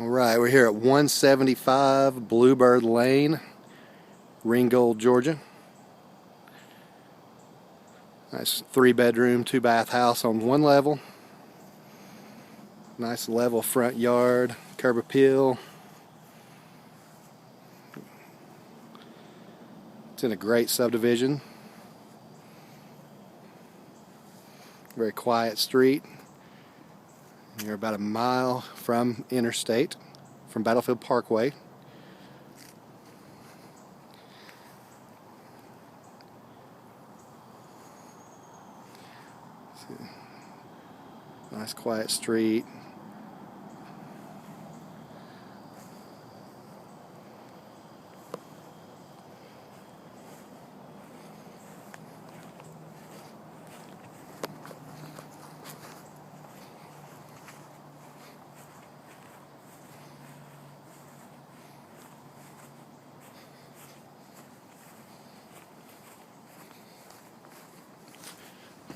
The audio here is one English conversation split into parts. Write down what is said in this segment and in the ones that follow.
Alright, we're here at 175 Bluebird Lane, Ringgold, Georgia. Nice 3-bedroom, 2-bath house on one level. Nice level front yard, curb appeal. It's in a great subdivision. Very quiet street. You're about a mile from interstate, from Battlefield Parkway. Nice quiet street.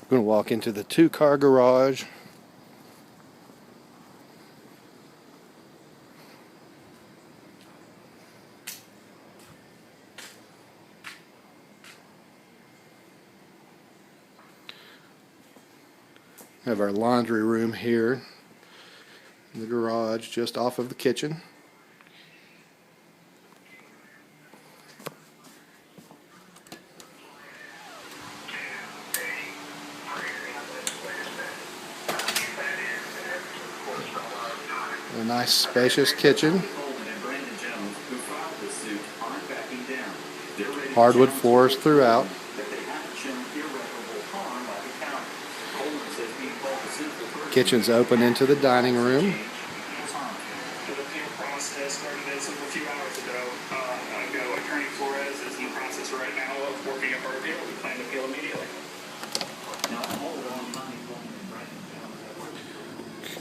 I'm going to walk into the 2-car garage. We have our laundry room here in the garage just off of the kitchen. A nice spacious kitchen. Hardwood floors throughout. Kitchen's open into the dining room.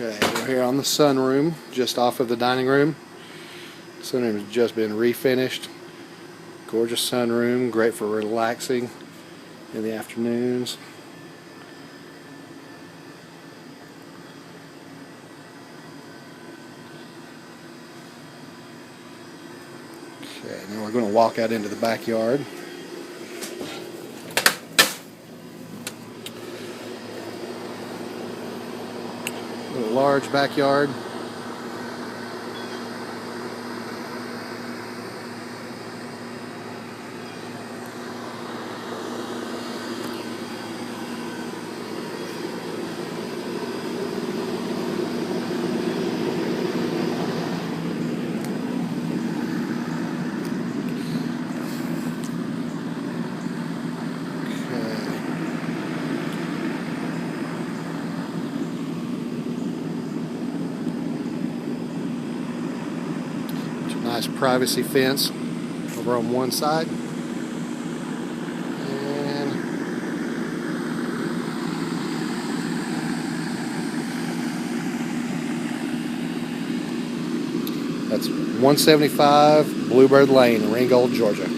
Okay, we're here on the sunroom, just off of the dining room. Sunroom has just been refinished. Gorgeous sunroom, great for relaxing in the afternoons. Okay, now we're going to walk out into the backyard. A large backyard. Nice privacy fence over on one side. And that's 175 Bluebird Lane, Ringgold, Georgia.